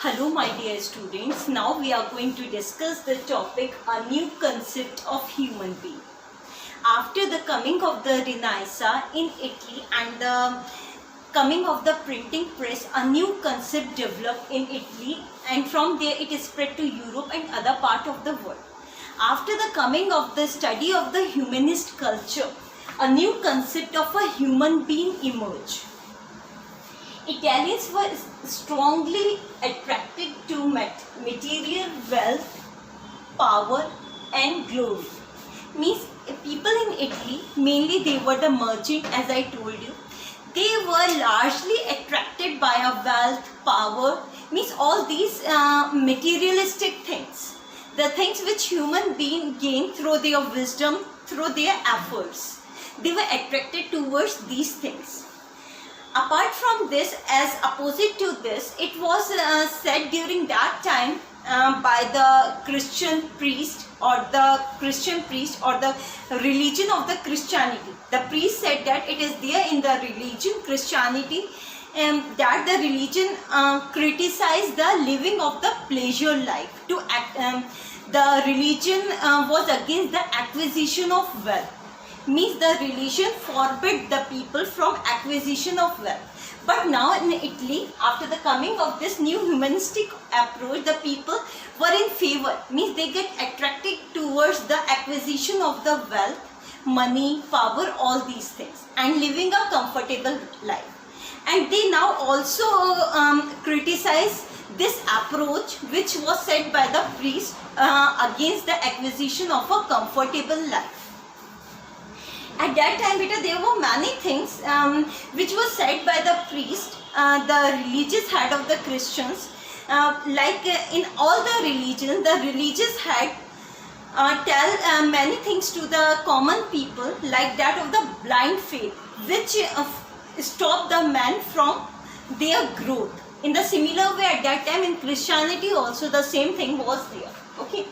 Hello my dear students, now we are going to discuss the topic a new concept of human being. After the coming of the Renaissance in Italy and the coming of the printing press, a new concept developed in Italy and from there it is spread to Europe and other part of the world. After the coming of the study of the humanist culture, a new concept of a human being emerged. Italians were strongly attracted to material wealth, power and glory. Means people in Italy, mainly they were the merchant, as I told you. They were largely attracted by a wealth, power, means all these materialistic things. The things which human beings gain through their wisdom, through their efforts. They were attracted towards these things. Apart from this, as opposite to this, it was said during that time by the Christian priest or the religion of the Christianity. The priest said that it is there in the religion Christianity that the religion criticized the living of the pleasure life. The religion was against the acquisition of wealth. Means the religion forbid the people from acquisition of wealth. But now in Italy, after the coming of this new humanistic approach, the people were in favor. Means they get attracted towards the acquisition of the wealth, money, power, all these things, and living a comfortable life. And they now also criticize this approach which was said by the priest against the acquisition of a comfortable life. At that time, there were many things which was said by the priest, the religious head of the Christians. In all the religions, the religious head tell many things to the common people, like that of the blind faith, which stop the man from their growth. In the similar way, at that time in Christianity also the same thing was there. Okay,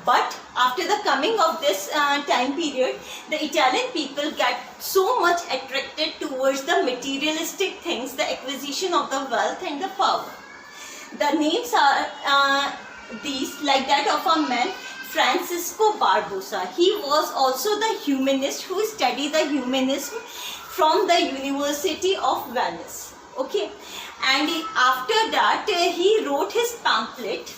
but after the coming of this time period, the Italian people get so much attracted towards the materialistic things, the acquisition of the wealth and the power. The names are these, like that of a man, Francesco Barbosa. He was also the humanist who studied the humanism from the University of Venice. Okay, and after that he wrote his pamphlet.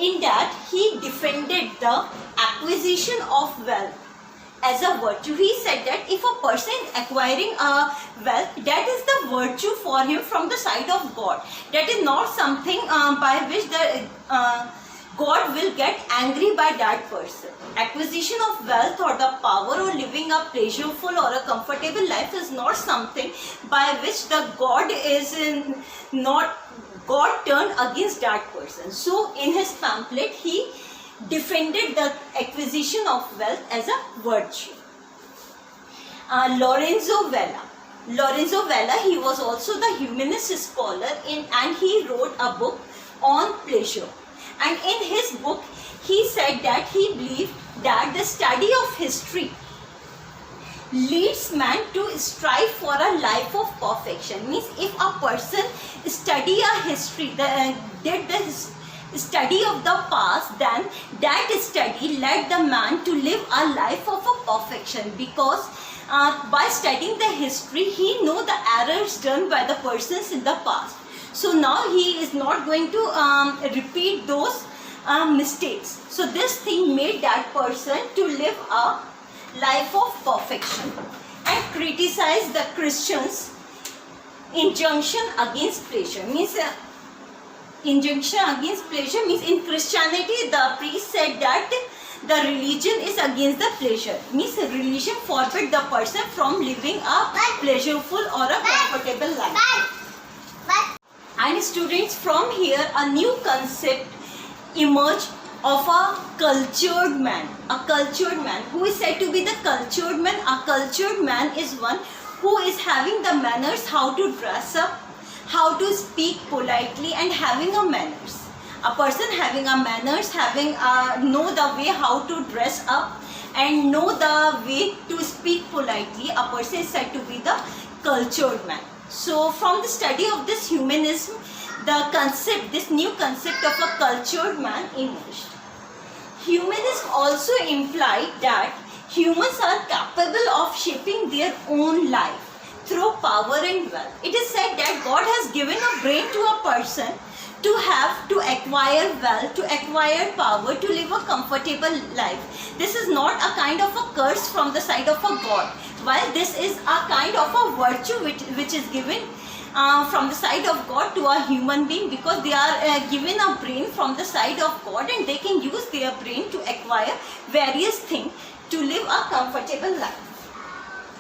In that, he defended the acquisition of wealth as a virtue. He said that if a person is acquiring a wealth, that is the virtue for him from the side of God. That is not something by which the God will get angry by that person. Acquisition of wealth or the power or living a pleasureful or a comfortable life is not something by which the God is God turned against that person. So in his pamphlet, he defended the acquisition of wealth as a virtue. Lorenzo Valla, he was also the humanist scholar and he wrote a book on pleasure. And in his book, he said that he believed that the study of history leads man to strive for a life of perfection. Means if a person study a history, did the study of the past, then that study led the man to live a life of a perfection, because by studying the history, he know the errors done by the persons in the past. So now he is not going to repeat those mistakes. So this thing made that person to live a life of perfection, and criticize the Christians' injunction against pleasure. Means injunction against pleasure means in Christianity the priest said that the religion is against the pleasure. Means religion forbid the person from living a pleasureful or a comfortable life. And students, from here a new concept emerged of a cultured man. A cultured man. Who is said to be the cultured man? A cultured man is one who is having the manners, how to dress up, how to speak politely, and having a manners. A person having a manners, know the way how to dress up and know the way to speak politely, a person is said to be the cultured man. So from the study of this humanism, this new concept of a cultured man emerged. Humanism also implied that humans are capable of shaping their own life through power and wealth. It is said that God has given a brain to a person to acquire wealth, to acquire power, to live a comfortable life. This is not a kind of a curse from the side of a God, while this is a kind of a virtue which is given from the side of God to a human being, because they are given a brain from the side of God, and they can use their brain to acquire various things to live a comfortable life.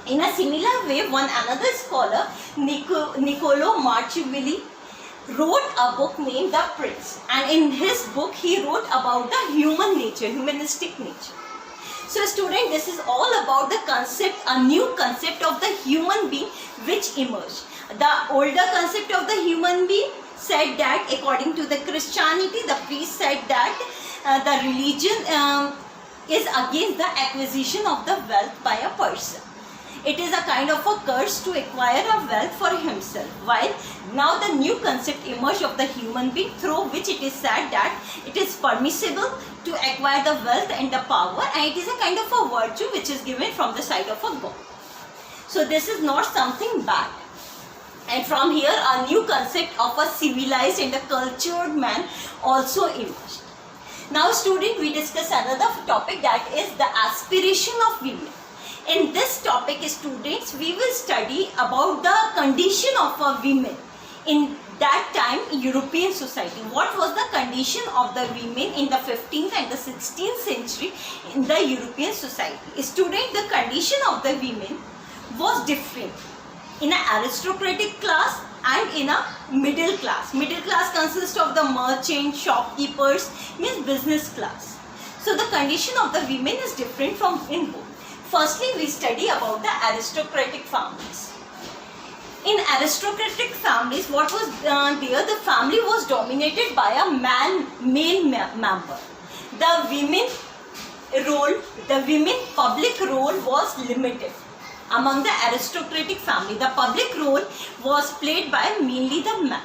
In a similar way, one another scholar, Niccolo Machiavelli, wrote a book named The Prince, and in his book he wrote about the human nature, humanistic nature. So student, this is all about the concept, a new concept of the human being which emerged. The older concept of the human being said that according to the Christianity, the priest said that the religion is against the acquisition of the wealth by a person. It is a kind of a curse to acquire a wealth for himself, while now the new concept emerged of the human being, through which it is said that it is permissible to acquire the wealth and the power, and it is a kind of a virtue which is given from the side of a God. So this is not something bad. And from here a new concept of a civilized and a cultured man also emerged. Now student, we discuss another topic, that is the aspiration of women. In this topic students, we will study about the condition of a women in that time European society. What was the condition of the women in the 15th and the 16th century in the European society? Student, the condition of the women was different in an aristocratic class and in a middle class. Middle class consists of the merchants, shopkeepers, means business class. So the condition of the women is different from in both. Firstly, we study about the aristocratic families. In aristocratic families, what was there? The family was dominated by a male member. The women public role was limited. Among the aristocratic family, the public role was played by mainly the man,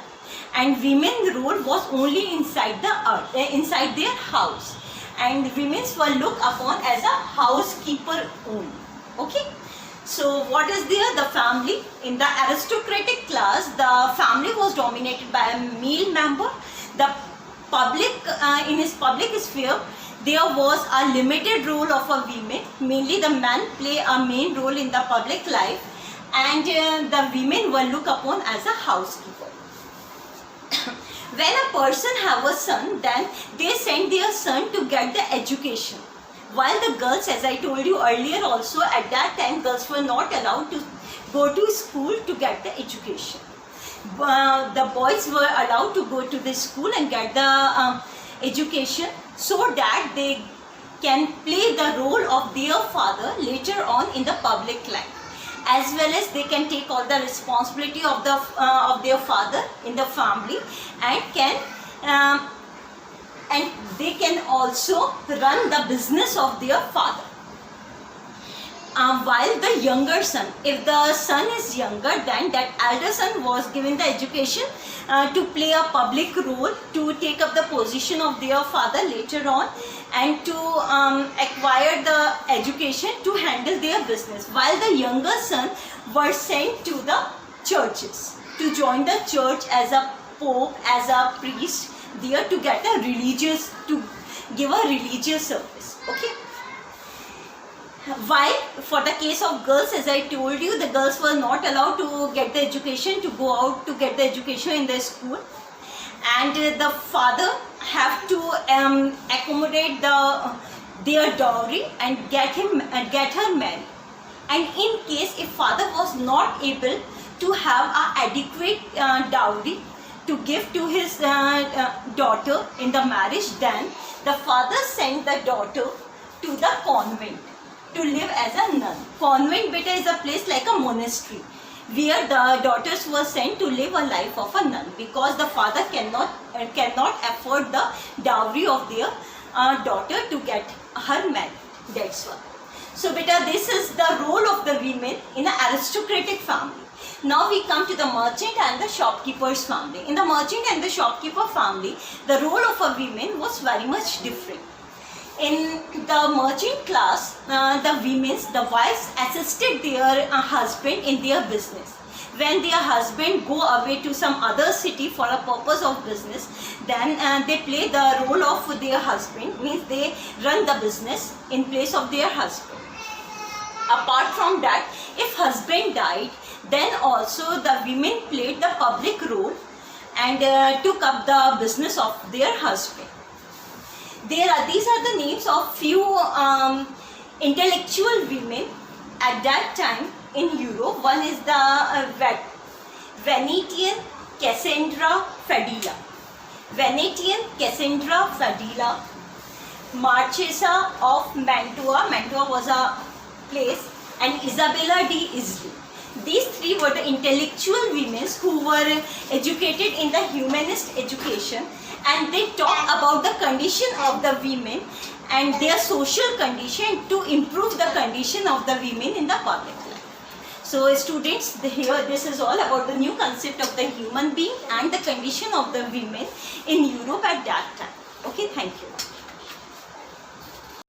and women's role was only inside their house, and women were looked upon as a housekeeper only. Okay. So what is there? The family in the aristocratic class, the family was dominated by a male member. The public in his public sphere, there was a limited role of a women. Mainly the men play a main role in the public life, and the women were looked upon as a housekeeper. When a person have a son, then they send their son to get the education. While the girls, as I told you earlier also, at that time girls were not allowed to go to school to get the education. The boys were allowed to go to the school and get the education, so that they can play the role of their father later on in the public life, as well as they can take all the responsibility of their father in the family, and they can also run the business of their father. While the younger son, if the son is younger, then that elder son was given the education to play a public role, to take up the position of their father later on, and to acquire the education to handle their business. While the younger son were sent to the churches to join the church as a pope, as a priest, there to get a religious, to give a religious service. Okay. While for the case of girls, as I told you, the girls were not allowed to get the education, to go out to get the education in the school, and the father have to accommodate their dowry and get her married. And in case if father was not able to have an adequate dowry to give to his daughter in the marriage, then the father sent the daughter to the convent to live as a nun. Convent, beta, is a place like a monastery where the daughters were sent to live a life of a nun, because the father cannot afford the dowry of their daughter to get her married. That's why. So beta, this is the role of the women in an aristocratic family. Now we come to the merchant and the shopkeeper's family. In the merchant and the shopkeeper family, the role of a woman was very much different. In the merchant class, the wives assisted their husband in their business. When their husband go away to some other city for a purpose of business, then they play the role of their husband, means they run the business in place of their husband. Apart from that, if husband died, then also the women played the public role and took up the business of their husband. These are the names of few intellectual women at that time in Europe. One is the Venetian Cassandra Fadila. Venetian Cassandra Fadila, Marchesa of Mantua. Mantua was a place, and Isabella di Isli. These three were the intellectual women who were educated in the humanist education, and they talk about the condition of the women and their social condition to improve the condition of the women in the public life. So students, here this is all about the new concept of the human being and the condition of the women in Europe at that time. Okay, thank you.